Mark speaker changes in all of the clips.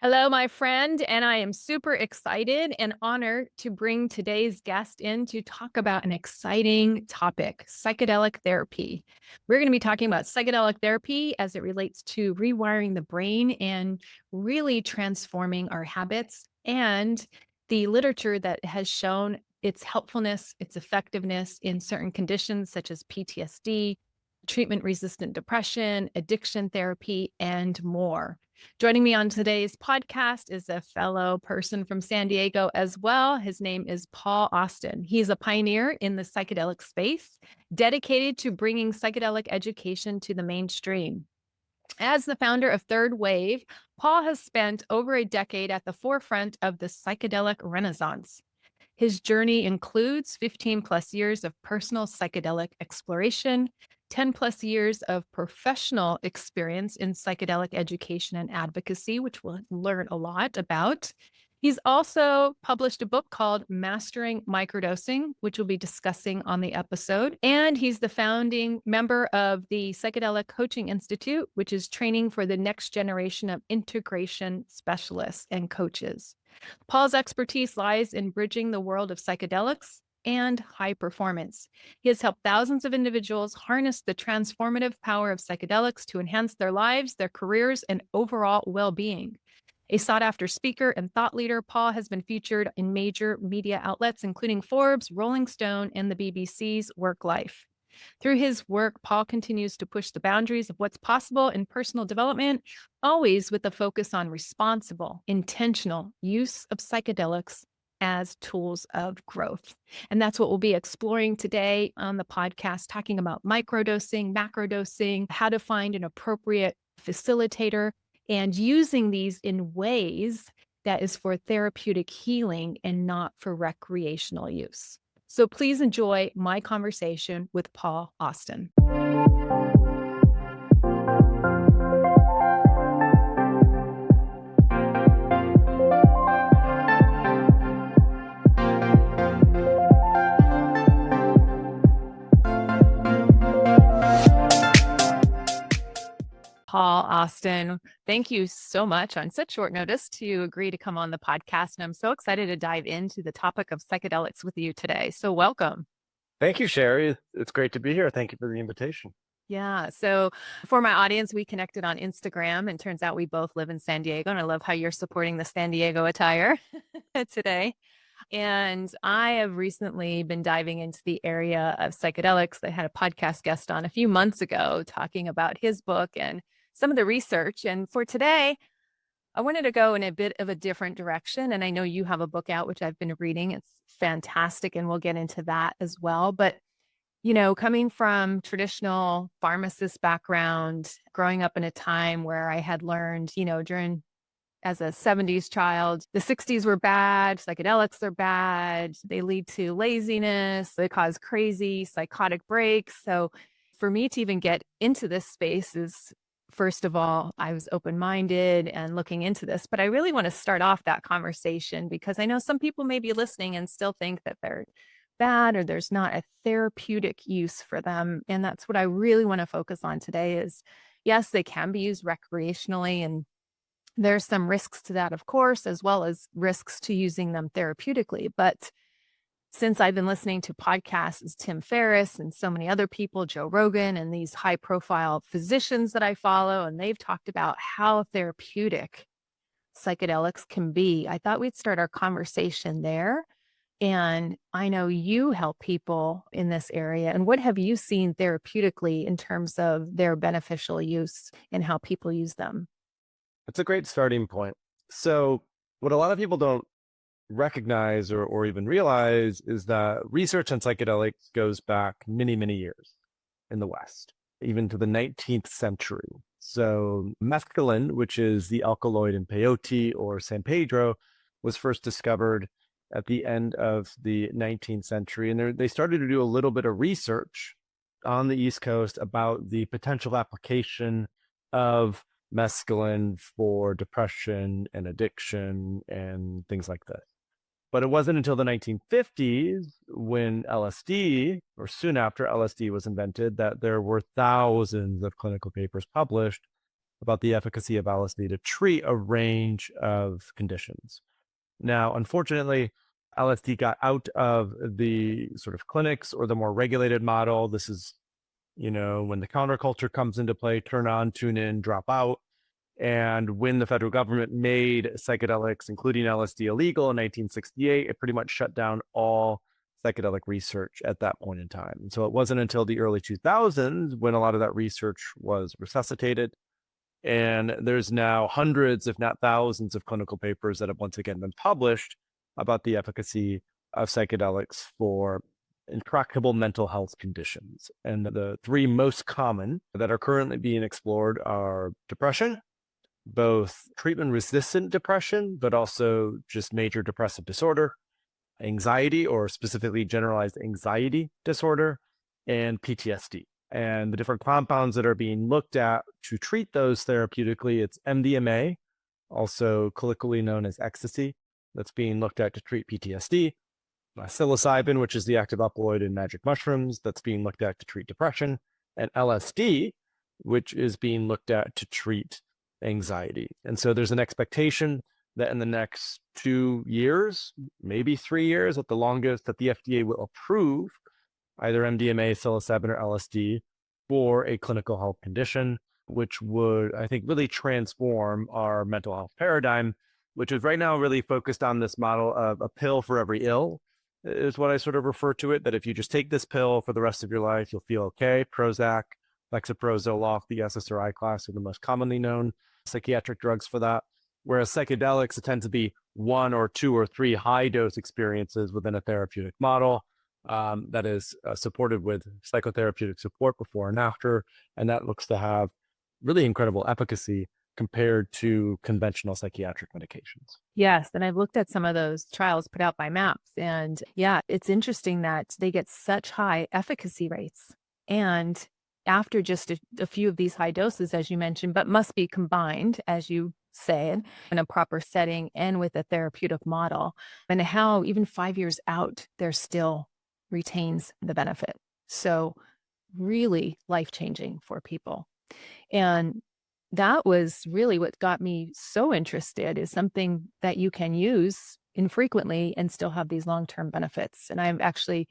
Speaker 1: Hello, my friend, and I am super excited and honored to bring today's guest in to talk about an exciting topic, psychedelic therapy. We're going to be talking about psychedelic therapy as it relates to rewiring the brain and really transforming our habits, and the literature that has shown its helpfulness, its effectiveness in certain conditions such as PTSD, treatment resistant depression, addiction therapy, and more. Joining me on today's podcast is a fellow person from San Diego as well. His name is Paul Austin. He's a pioneer in the psychedelic space, dedicated to bringing psychedelic education to the mainstream. As the founder of Third Wave, Paul has spent over a decade at the forefront of the psychedelic renaissance. His journey includes 15 plus years of personal psychedelic exploration, 10 plus years of professional experience in psychedelic education and advocacy, which we'll learn a lot about. He's also published a book called Mastering Microdosing, which we'll be discussing on the episode. And he's the founding member of the Psychedelic Coaching Institute, which is training for the next generation of integration specialists and coaches. Paul's expertise lies in bridging the world of psychedelics and high performance. He has helped thousands of individuals harness the transformative power of psychedelics to enhance their lives, their careers, and overall well-being. A sought-after speaker and thought leader, Paul has been featured in major media outlets, including Forbes, Rolling Stone, and the BBC's Work Life. Through his work, Paul continues to push the boundaries of what's possible in personal development, always with a focus on responsible, intentional use of psychedelics as tools of growth. And that's what we'll be exploring today on the podcast, talking about microdosing, macrodosing, how to find an appropriate facilitator, and using these in ways that is for therapeutic healing and not for recreational use. So please enjoy my conversation with Paul Austin. Paul Austin, thank you so much on such short notice to agree to come on the podcast. And I'm so excited to dive into the topic of psychedelics with you today. So welcome.
Speaker 2: Thank you, Sherry. It's great to be here. Thank you for the invitation.
Speaker 1: Yeah. So for my audience, we connected on Instagram, and turns out we both live in San Diego. And I love how you're supporting the San Diego attire today. And I have recently been diving into the area of psychedelics. I had a podcast guest on a few months ago talking about his book and some of the research. And for today, I wanted to go in a bit of a different direction. And I know you have a book out, which I've been reading. It's fantastic. And we'll get into that as well. But, coming from traditional pharmacist background, growing up in a time where I had learned, during as a 70s child, the 60s were bad, psychedelics are bad, they lead to laziness, they cause crazy psychotic breaks. So for me to even get into this space is, first of all, I was open-minded and looking into this, but I really want to start off that conversation because I know some people may be listening and still think that they're bad or there's not a therapeutic use for them. And that's what I really want to focus on today is, yes, they can be used recreationally, and there's some risks to that, of course, as well as risks to using them therapeutically. But since I've been listening to podcasts as Tim Ferriss and so many other people, Joe Rogan, and these high profile physicians that I follow, and they've talked about how therapeutic psychedelics can be, I thought we'd start our conversation there. And I know you help people in this area. And what have you seen therapeutically in terms of their beneficial use and how people use them?
Speaker 2: That's a great starting point. So, what a lot of people don't recognize or even realize is that research on psychedelics goes back many, many years in the West, even to the 19th century. So, mescaline, which is the alkaloid in peyote or San Pedro, was first discovered at the end of the 19th century. And they started to do a little bit of research on the East Coast about the potential application of mescaline for depression and addiction and things like this. But it wasn't until the 1950s when LSD, or soon after LSD was invented, that there were thousands of clinical papers published about the efficacy of LSD to treat a range of conditions. Now, unfortunately, LSD got out of the sort of clinics or the more regulated model. This is, when the counterculture comes into play, turn on, tune in, drop out. And when the federal government made psychedelics, including LSD, illegal in 1968, it pretty much shut down all psychedelic research at that point in time. And so it wasn't until the early 2000s when a lot of that research was resuscitated. And there's now hundreds, if not thousands, of clinical papers that have once again been published about the efficacy of psychedelics for intractable mental health conditions. And the three most common that are currently being explored are depression, both treatment-resistant depression, but also just major depressive disorder, anxiety, or specifically generalized anxiety disorder, and PTSD. And the different compounds that are being looked at to treat those therapeutically, it's MDMA, also colloquially known as ecstasy, that's being looked at to treat PTSD. Psilocybin, which is the active alkaloid in magic mushrooms, that's being looked at to treat depression. And LSD, which is being looked at to treat anxiety. And so there's an expectation that in the next 2 years, maybe 3 years at the longest, that the FDA will approve either MDMA, psilocybin, or LSD for a clinical health condition, which would, I think, really transform our mental health paradigm, which is right now really focused on this model of a pill for every ill, is what I sort of refer to it, that if you just take this pill for the rest of your life, you'll feel okay. Prozac, Lexapro, Zoloft, the SSRI class are the most commonly known psychiatric drugs for that. Whereas psychedelics, it tends to be 1 or 2 or 3 high dose experiences within a therapeutic model that is supported with psychotherapeutic support before and after. And that looks to have really incredible efficacy compared to conventional psychiatric medications.
Speaker 1: Yes. And I've looked at some of those trials put out by MAPS. And yeah, it's interesting that they get such high efficacy rates. And after just a few of these high doses, as you mentioned, but must be combined, as you said, in a proper setting and with a therapeutic model, and how even 5 years out, there still retains the benefit. So really life-changing for people. And that was really what got me so interested, is something that you can use infrequently and still have these long-term benefits. And I've actually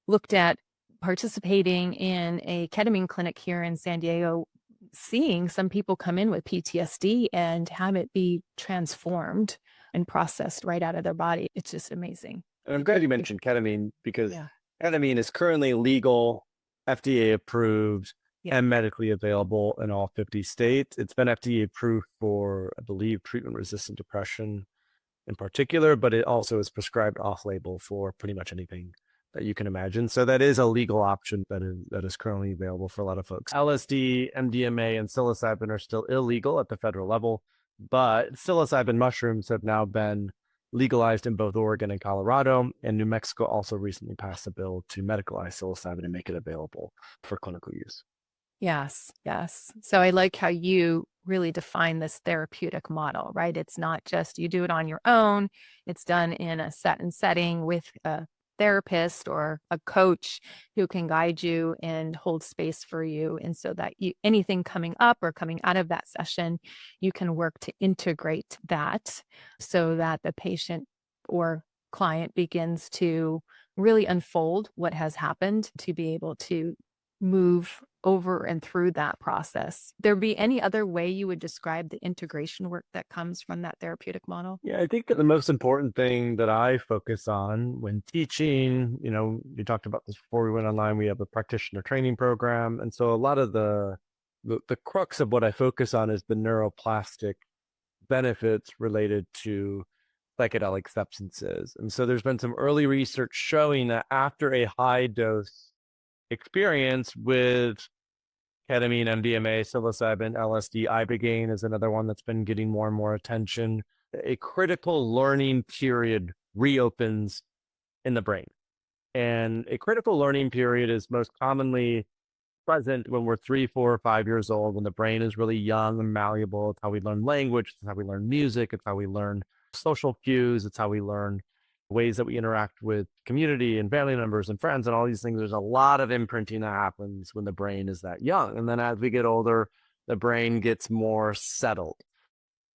Speaker 1: looked at participating in a ketamine clinic here in San Diego, seeing some people come in with PTSD and have it be transformed and processed right out of their body. It's just amazing.
Speaker 2: And I'm glad you mentioned ketamine, because
Speaker 1: Yeah.
Speaker 2: ketamine is currently legal, FDA approved,
Speaker 1: Yeah.
Speaker 2: and medically available in all 50 states. It's been FDA approved for, I believe, treatment-resistant depression in particular, but it also is prescribed off-label for pretty much anything that you can imagine. So that is a legal option that is currently available for a lot of folks. LSD, MDMA, and psilocybin are still illegal at the federal level, but psilocybin mushrooms have now been legalized in both Oregon and Colorado, and New Mexico also recently passed a bill to medicalize psilocybin and make it available for clinical use.
Speaker 1: Yes, yes. So I like how you really define this therapeutic model, right? It's not just you do it on your own. It's done in a set and setting with a therapist or a coach who can guide you and hold space for you. And so that anything coming up or coming out of that session, you can work to integrate that so that the patient or client begins to really unfold what has happened to be able to move over and through that process. There be any other way you would describe the integration work that comes from that therapeutic model?
Speaker 2: Yeah, I think that the most important thing that I focus on when teaching, you talked about this before we went online, we have a practitioner training program. And so a lot of the crux of what I focus on is the neuroplastic benefits related to psychedelic substances. And so there's been some early research showing that after a high dose experience with ketamine, MDMA, psilocybin, LSD, ibogaine is another one that's been getting more and more attention. A critical learning period reopens in the brain. And a critical learning period is most commonly present when we're 3, 4, or 5 years old, when the brain is really young and malleable. It's how we learn language, it's how we learn music, it's how we learn social cues, it's how we learn ways that we interact with community and family members and friends and all these things. There's a lot of imprinting that happens when the brain is that young. And then as we get older, the brain gets more settled.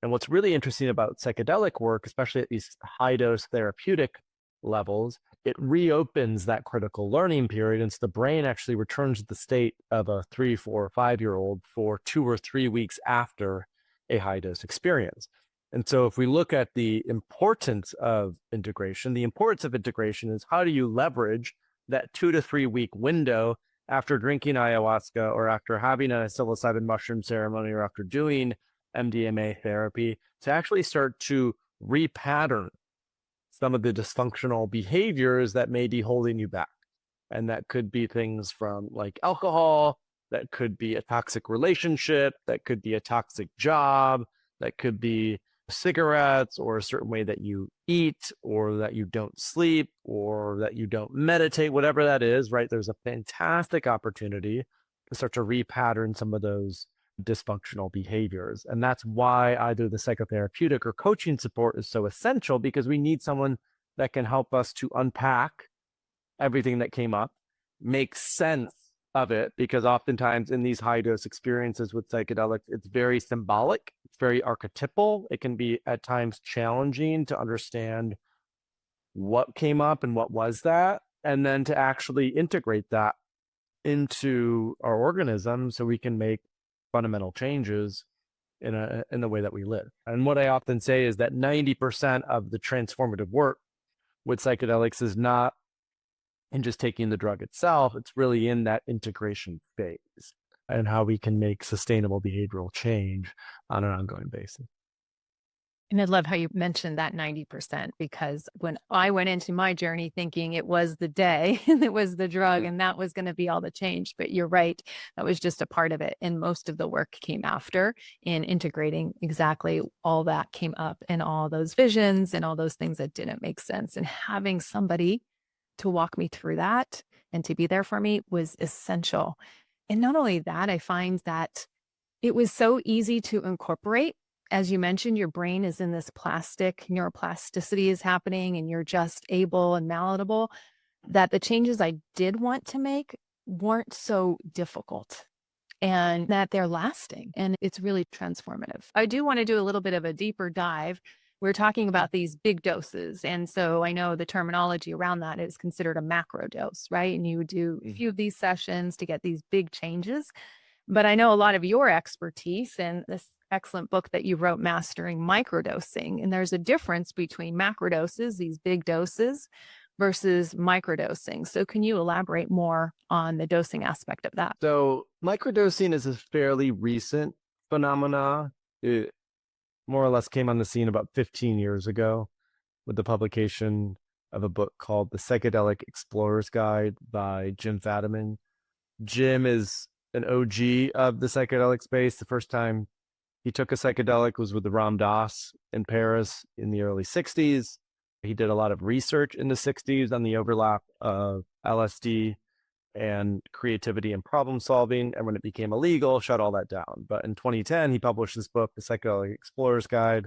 Speaker 2: And what's really interesting about psychedelic work, especially at these high dose therapeutic levels, it reopens that critical learning period. And so the brain actually returns to the state of a 3, 4, 5 year old for 2 or 3 weeks after a high dose experience. And so if we look at the importance of integration, the importance of integration is how do you leverage that 2 to 3 week window after drinking ayahuasca or after having a psilocybin mushroom ceremony or after doing MDMA therapy to actually start to repattern some of the dysfunctional behaviors that may be holding you back. And that could be things from like alcohol, that could be a toxic relationship, that could be a toxic job, that could be cigarettes or a certain way that you eat or that you don't sleep or that you don't meditate, whatever that is, right? There's a fantastic opportunity to start to repattern some of those dysfunctional behaviors. And that's why either the psychotherapeutic or coaching support is so essential, because we need someone that can help us to unpack everything that came up, make sense of it, because oftentimes in these high dose experiences with psychedelics, it's very symbolic, it's very archetypal. It can be at times challenging to understand what came up and what was that, and then to actually integrate that into our organism so we can make fundamental changes in the way that we live. And what I often say is that 90% of the transformative work with psychedelics is not in just taking the drug itself, it's really in that integration phase and how we can make sustainable behavioral change on an ongoing basis.
Speaker 1: And I love how you mentioned that 90%, because when I went into my journey thinking it was the day and it was the drug and that was going to be all the change, but you're right, that was just a part of it. And most of the work came after in integrating exactly all that came up and all those visions and all those things that didn't make sense. And having somebody to walk me through that and to be there for me was essential. And not only that, I find that it was so easy to incorporate. As you mentioned, your brain is in this plastic, neuroplasticity is happening, and you're just able and malleable, that the changes I did want to make weren't so difficult and that they're lasting. And it's really transformative. I do want to do a little bit of a deeper dive. We're talking about these big doses. And so I know the terminology around that is considered a macro dose, right? And you would do a few of these sessions to get these big changes. But I know a lot of your expertise in this excellent book that you wrote, Mastering Microdosing. And there's a difference between macrodoses, these big doses, versus microdosing. So can you elaborate more on the dosing aspect of that?
Speaker 2: So microdosing is a fairly recent phenomena. It more or less came on the scene about 15 years ago with the publication of a book called The Psychedelic Explorer's Guide by Jim Fadiman. Jim is an OG of the psychedelic space. The first time he took a psychedelic was with the Ram Dass in Paris in the early 60s. He did a lot of research in the 60s on the overlap of LSD and creativity and problem solving. And when it became illegal, shut all that down. But in 2010, he published this book, The Psychedelic Explorer's Guide,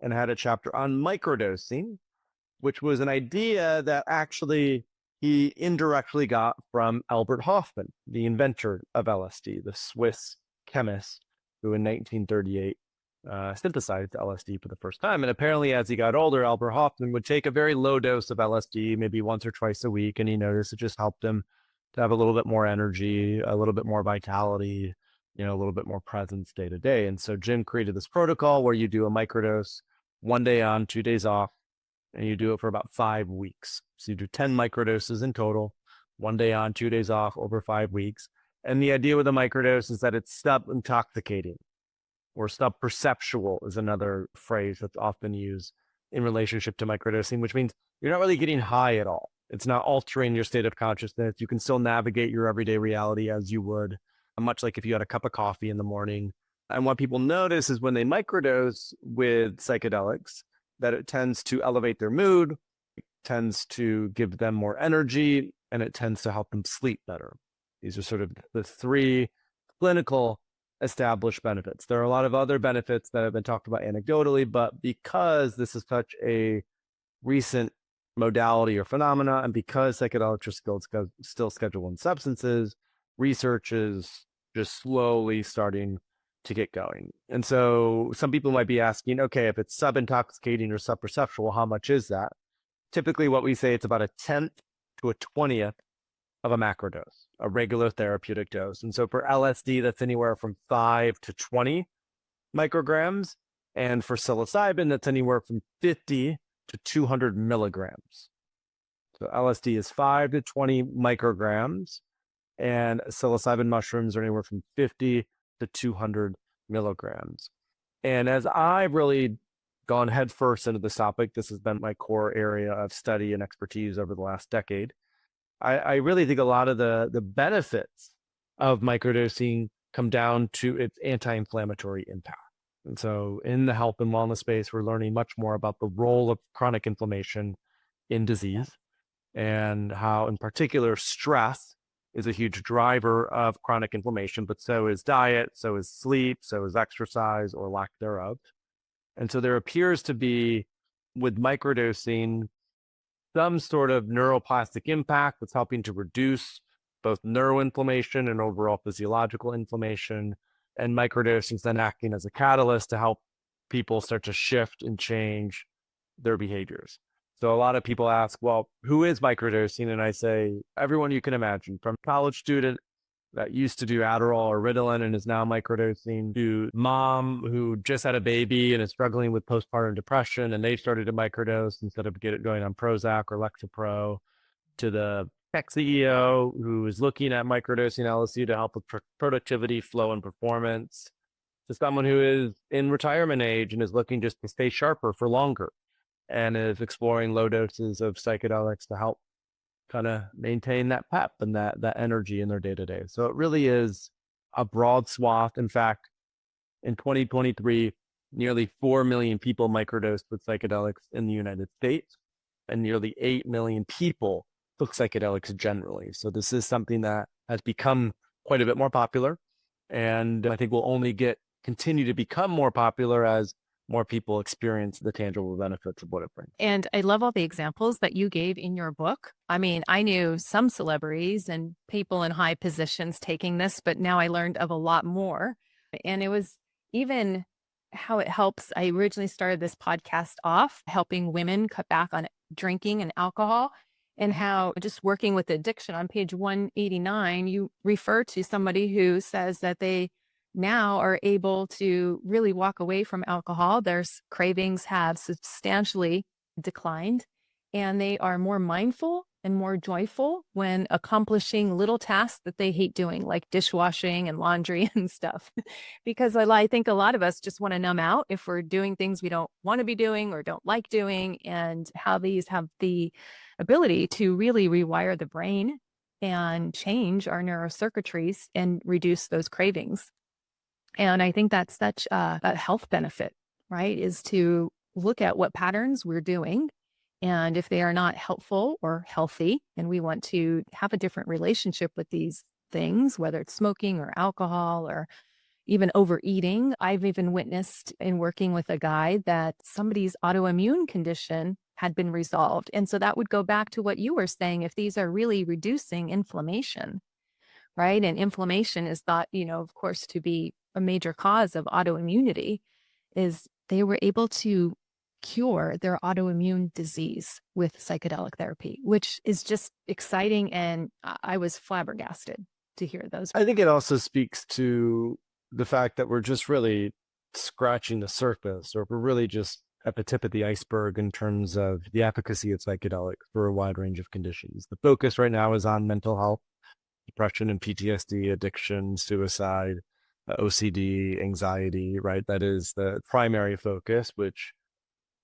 Speaker 2: and had a chapter on microdosing, which was an idea that actually he indirectly got from Albert Hofmann, the inventor of LSD, the Swiss chemist who in 1938 synthesized LSD for the first time. And apparently, as he got older, Albert Hofmann would take a very low dose of LSD, maybe once or twice a week, and he noticed it just helped him to have a little bit more energy, a little bit more vitality, a little bit more presence day to day. And so Jim created this protocol where you do a microdose, 1 day on, 2 days off, and you do it for about 5 weeks. So you do 10 microdoses in total, 1 day on, 2 days off over 5 weeks. And the idea with a microdose is that it's sub-intoxicating, or sub-perceptual is another phrase that's often used in relationship to microdosing, which means you're not really getting high at all. It's not altering your state of consciousness. You can still navigate your everyday reality as you would, much like if you had a cup of coffee in the morning. And what people notice is when they microdose with psychedelics, that it tends to elevate their mood, it tends to give them more energy, and it tends to help them sleep better. These are sort of the 3 clinical established benefits. There are a lot of other benefits that have been talked about anecdotally, but because this is such a recent modality or phenomena, and because psychedelics are still Schedule I substances, research is just slowly starting to get going. And so some people might be asking, okay, if it's sub-intoxicating or sub-perceptual, how much is that? Typically what we say, it's about a tenth to a 20th of a macrodose, a regular therapeutic dose. And so for LSD, that's anywhere from 5 to 20 micrograms. And for psilocybin, that's anywhere from 50 to 200 milligrams. So LSD is 5 to 20 micrograms, and psilocybin mushrooms are anywhere from 50 to 200 milligrams. And as I've really gone headfirst into this topic, this has been my core area of study and expertise over the last decade. I really think a lot of the benefits of microdosing come down to its anti-inflammatory impact. And so in the health and wellness space, we're learning much more about the role of chronic inflammation in disease, and how, in particular, stress is a huge driver of chronic inflammation, but so is diet, so is sleep, so is exercise or lack thereof. And so there appears to be, with microdosing, some sort of neuroplastic impact that's helping to reduce both neuroinflammation and overall physiological inflammation. And microdosing is then acting as a catalyst to help people start to shift and change their behaviors. So a lot of people ask, well, who is microdosing? And I say, everyone you can imagine, from college student that used to do Adderall or Ritalin and is now microdosing, to mom who just had a baby and is struggling with postpartum depression and they started to microdose instead of going on Prozac or Lexapro, to the tech CEO who is looking at microdosing LSD to help with productivity, flow, and performance, to someone who is in retirement age and is looking just to stay sharper for longer and is exploring low doses of psychedelics to help kind of maintain that pep and that energy in their day-to-day. So it really is a broad swath. In fact, in 2023, nearly 4 million people microdosed with psychedelics in the United States, and nearly 8 million people took psychedelics generally. So this is something that has become quite a bit more popular, and I think will only continue to become more popular as more people experience the tangible benefits of what it brings.
Speaker 1: And I love all the examples that you gave in your book. I mean, I knew some celebrities and people in high positions taking this, but now I learned of a lot more. And it was even how it helps. I originally started this podcast off helping women cut back on drinking and alcohol, and how just working with addiction. On page 189, you refer to somebody who says that they now are able to really walk away from alcohol. Their cravings have substantially declined, and they are more mindful and more joyful when accomplishing little tasks that they hate doing, like dishwashing and laundry and stuff. Because I think a lot of us just want to numb out if we're doing things we don't want to be doing or don't like doing, and how these have the ability to really rewire the brain and change our neurocircuitries and reduce those cravings. And I think that's such a health benefit, right? Is to look at what patterns we're doing. And if they are not helpful or healthy, and we want to have a different relationship with these things, whether it's smoking or alcohol or even overeating. I've even witnessed in working with a guy that somebody's autoimmune condition had been resolved. And so that would go back to what you were saying, if these are really reducing inflammation, right? And inflammation is thought, of course, to be a major cause of autoimmunity. Is they were able to cure their autoimmune disease with psychedelic therapy, which is just exciting. And I was flabbergasted to hear those.
Speaker 2: I think it also speaks to the fact that we're just really scratching the surface, or we're really just at the tip of the iceberg in terms of the efficacy of psychedelics for a wide range of conditions. The focus right now is on mental health, depression and PTSD, addiction, suicide, OCD, anxiety, right? That is the primary focus, which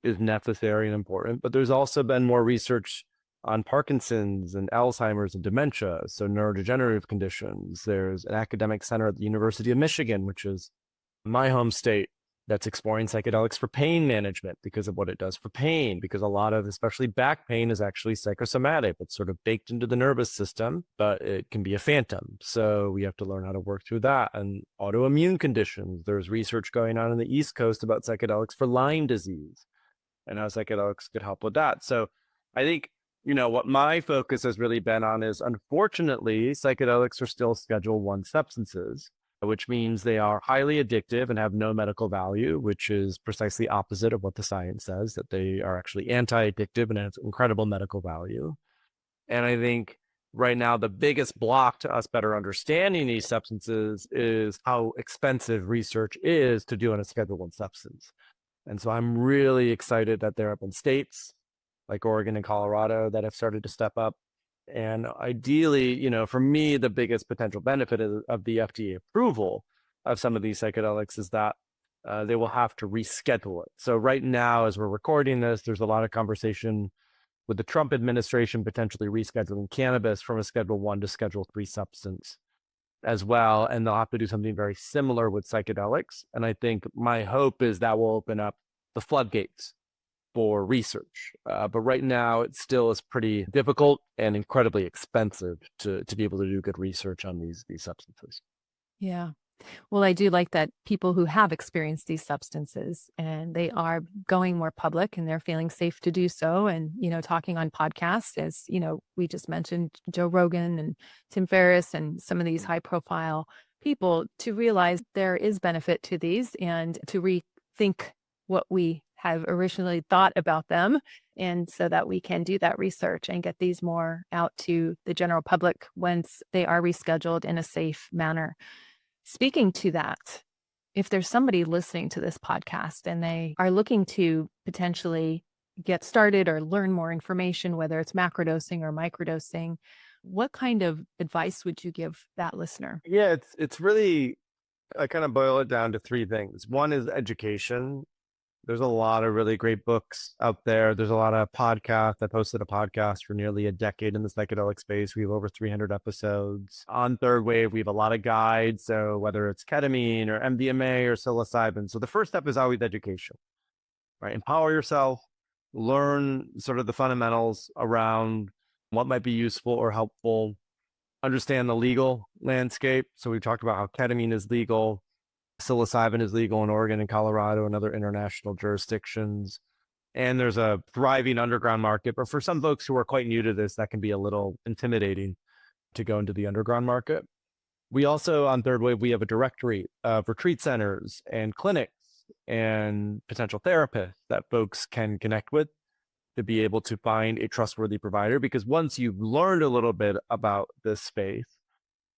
Speaker 2: is necessary and important. But there's also been more research on Parkinson's and Alzheimer's and dementia, so neurodegenerative conditions. There's an academic center at the University of Michigan, which is my home state, that's exploring psychedelics for pain management because of what it does for pain, because a lot of, especially back pain, is actually psychosomatic. It's sort of baked into the nervous system, but it can be a phantom. So we have to learn how to work through that. And autoimmune conditions, there's research going on in the East Coast about psychedelics for Lyme disease and how psychedelics could help with that. So I think, what my focus has really been on is, unfortunately, psychedelics are still Schedule I substances. which means they are highly addictive and have no medical value, which is precisely opposite of what the science says, that they are actually anti-addictive and have incredible medical value. And I think right now, the biggest block to us better understanding these substances is how expensive research is to do on a Schedule One substance. And so I'm really excited that there have been states like Oregon and Colorado that have started to step up. And ideally, for me, the biggest potential benefit of the FDA approval of some of these psychedelics is that they will have to reschedule it. So right now, as we're recording this, there's a lot of conversation with the Trump administration potentially rescheduling cannabis from a Schedule One to Schedule Three substance as well. And they'll have to do something very similar with psychedelics. And I think my hope is that will open up the floodgates for research. But right now, it still is pretty difficult and incredibly expensive to be able to do good research on these substances.
Speaker 1: Yeah. Well, I do like that people who have experienced these substances and they are going more public and they're feeling safe to do so. And, talking on podcasts, as, we just mentioned Joe Rogan and Tim Ferriss and some of these high profile people, to realize there is benefit to these and to rethink what we have originally thought about them. And so that we can do that research and get these more out to the general public once they are rescheduled in a safe manner. Speaking to that, if there's somebody listening to this podcast and they are looking to potentially get started or learn more information, whether it's macrodosing or microdosing, what kind of advice would you give that listener?
Speaker 2: Yeah, it's really, I kind of boil it down to three things. One is education. There's a lot of really great books out there. There's a lot of podcasts. I posted a podcast for nearly a decade in the psychedelic space. We have over 300 episodes. On Third Wave, we have a lot of guides. So whether it's ketamine or MDMA or psilocybin. So the first step is always education, right? Empower yourself, learn sort of the fundamentals around what might be useful or helpful, understand the legal landscape. So we talked about how ketamine is legal. Psilocybin is legal in Oregon and Colorado and other international jurisdictions. And there's a thriving underground market. But for some folks who are quite new to this, that can be a little intimidating to go into the underground market. We also, on Third Wave, we have a directory of retreat centers and clinics and potential therapists that folks can connect with to be able to find a trustworthy provider. Because once you've learned a little bit about this space,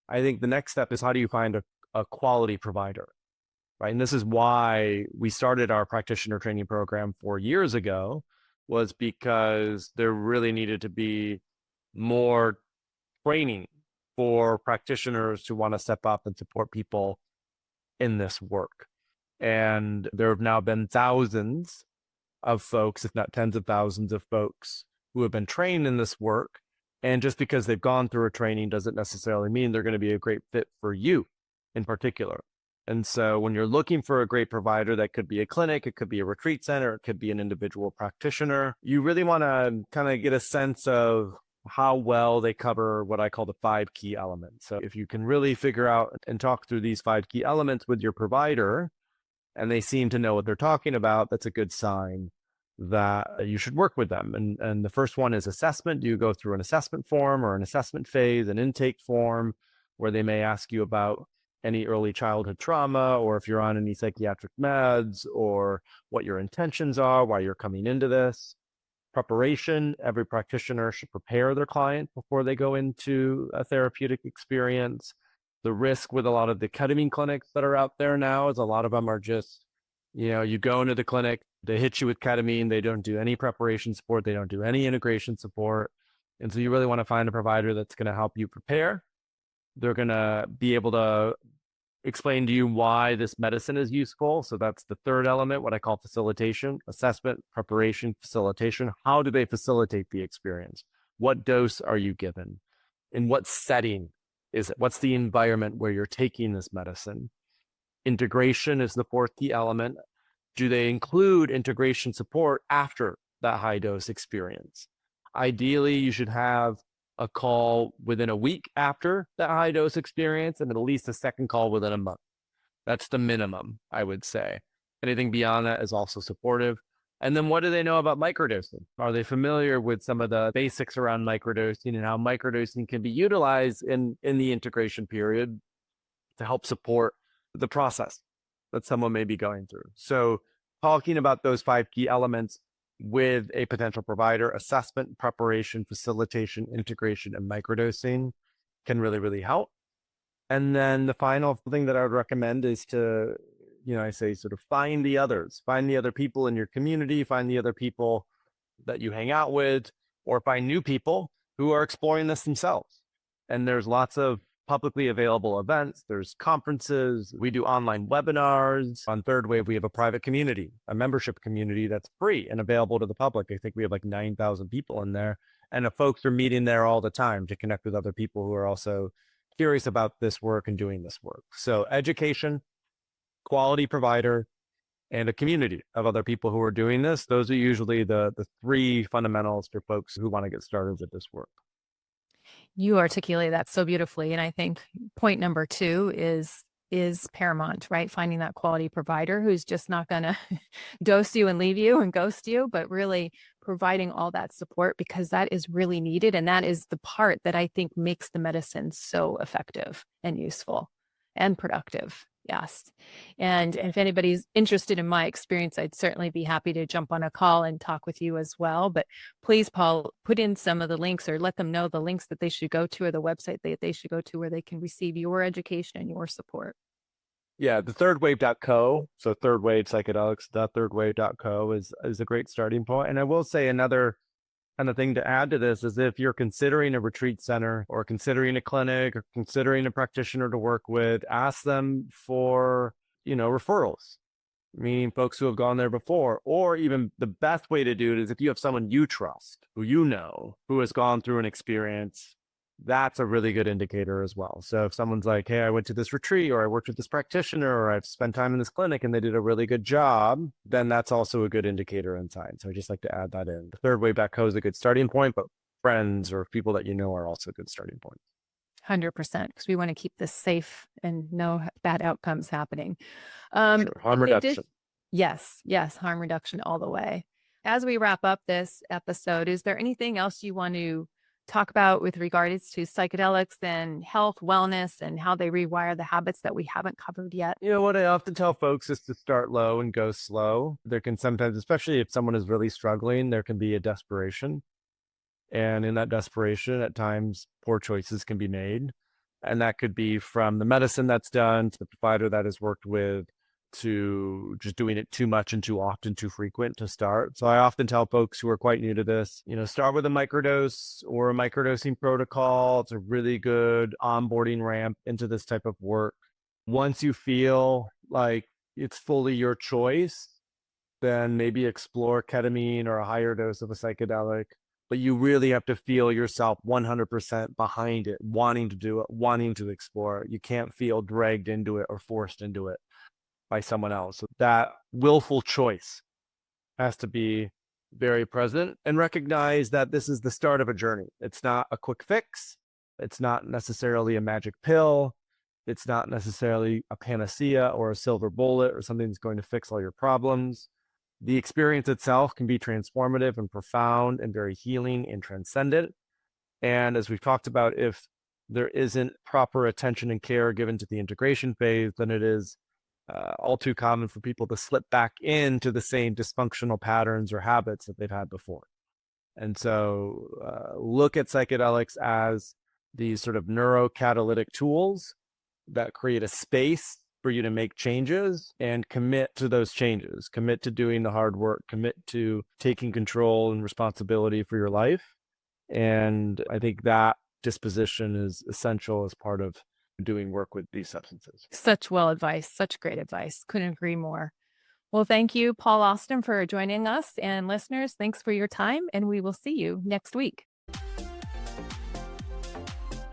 Speaker 2: I think the next step is how do you find a quality provider? Right. And this is why we started our practitioner training program 4 years ago, was because there really needed to be more training for practitioners who want to step up and support people in this work. And there have now been thousands of folks, if not tens of thousands of folks who have been trained in this work. And just because they've gone through a training doesn't necessarily mean they're going to be a great fit for you in particular. And so when you're looking for a great provider, that could be a clinic, it could be a retreat center, it could be an individual practitioner, you really want to kind of get a sense of how well they cover what I call the 5 key elements. So if you can really figure out and talk through these 5 key elements with your provider, and they seem to know what they're talking about, that's a good sign that you should work with them. And the first one is assessment. Do you go through an assessment form or an assessment phase, an intake form, where they may ask you about any early childhood trauma, or if you're on any psychiatric meds, or what your intentions are, why you're coming into this. Preparation, every practitioner should prepare their client before they go into a therapeutic experience. The risk with a lot of the ketamine clinics that are out there now is a lot of them are just, you go into the clinic, they hit you with ketamine, they don't do any preparation support, they don't do any integration support. And so you really want to find a provider that's going to help you prepare. They're going to be able to explain to you why this medicine is useful. So that's the third element, what I call facilitation, assessment, preparation, facilitation. How do they facilitate the experience? What dose are you given? In what setting is it? What's the environment where you're taking this medicine? Integration is the fourth key element. Do they include integration support after that high dose experience? Ideally, you should have a call within a week after that high dose experience, and at least a second call within a month. That's the minimum, I would say. Anything beyond that is also supportive. And then what do they know about microdosing? Are they familiar with some of the basics around microdosing and how microdosing can be utilized in the integration period? to help support the process that someone may be going through. So talking about those 5 key elements with a potential provider: assessment, preparation, facilitation, integration, and microdosing can really, really help. And then the final thing that I would recommend is to, I say sort of find the others, find the other people in your community, find the other people that you hang out with, or find new people who are exploring this themselves. And there's lots of publicly available events. There's conferences. We do online webinars. On Third Wave, we have a private community, a membership community that's free and available to the public. I think we have like 9,000 people in there. And the folks are meeting there all the time to connect with other people who are also curious about this work and doing this work. So education, quality provider, and a community of other people who are doing this. Those are usually the 3 fundamentals for folks who want to get started with this work.
Speaker 1: You articulate that so beautifully. And I think point number 2 is paramount, right? Finding that quality provider who's just not going to dose you and leave you and ghost you, but really providing all that support, because that is really needed. And that is the part that I think makes the medicine so effective and useful and productive. Yes. And if anybody's interested in my experience, I'd certainly be happy to jump on a call and talk with you as well. But please, Paul, put in some of the links, or let them know the links that they should go to, or the website that they should go to, where they can receive your education and your support.
Speaker 2: Yeah, the thirdwave.co. So Third Wave Psychedelics, thirdwave.co is a great starting point. And I will say another kind of thing to add to this is, if you're considering a retreat center or considering a clinic or considering a practitioner to work with, ask them for, referrals, meaning folks who have gone there before. Or even the best way to do it is if you have someone you trust, who has gone through an experience. That's a really good indicator as well. So if someone's like, hey, I went to this retreat, or I worked with this practitioner, or I've spent time in this clinic and they did a really good job, then that's also a good indicator and sign. So I just like to add that in. The thirdwave.co is a good starting point, but friends or people that you know are also good starting points.
Speaker 1: 100%, because we want to keep this safe and no bad outcomes happening.
Speaker 2: Sure. Harm reduction.
Speaker 1: Yes, harm reduction all the way. As we wrap up this episode, is there anything else you want to talk about with regards to psychedelics and health, wellness, and how they rewire the habits that we haven't covered yet?
Speaker 2: What I often tell folks is to start low and go slow. There can sometimes, especially if someone is really struggling, there can be a desperation. And in that desperation, at times, poor choices can be made. And that could be from the medicine that's done, to the provider that is worked with, to just doing it too much and too often, too frequent to start. So I often tell folks who are quite new to this, start with a microdose or a microdosing protocol. It's a really good onboarding ramp into this type of work. Once you feel like it's fully your choice, then maybe explore ketamine or a higher dose of a psychedelic. But you really have to feel yourself 100% behind it, wanting to do it, wanting to explore it. You can't feel dragged into it or forced into it by someone else. So that willful choice has to be very present, and recognize that this is the start of a journey. It's not a quick fix. It's not necessarily a magic pill. It's not necessarily a panacea or a silver bullet or something that's going to fix all your problems. The experience itself can be transformative and profound and very healing and transcendent. And as we've talked about, if there isn't proper attention and care given to the integration phase, then it is all too common for people to slip back into the same dysfunctional patterns or habits that they've had before. And so look at psychedelics as these sort of neurocatalytic tools that create a space for you to make changes, and commit to those changes, commit to doing the hard work, commit to taking control and responsibility for your life. And I think that disposition is essential as part of doing work with these substances.
Speaker 1: Such great advice. Couldn't agree more. Well, thank you, Paul Austin, for joining us. And listeners, thanks for your time, and we will see you next week.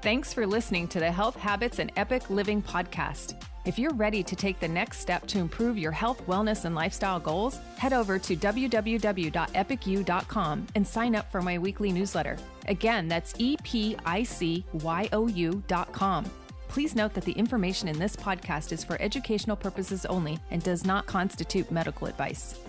Speaker 1: Thanks for listening to the Health Habits and Epic Living podcast. If you're ready to take the next step to improve your health, wellness, and lifestyle goals, head over to www.epicu.com and sign up for my weekly newsletter. Again, that's EPICYOU.com. Please note that the information in this podcast is for educational purposes only and does not constitute medical advice.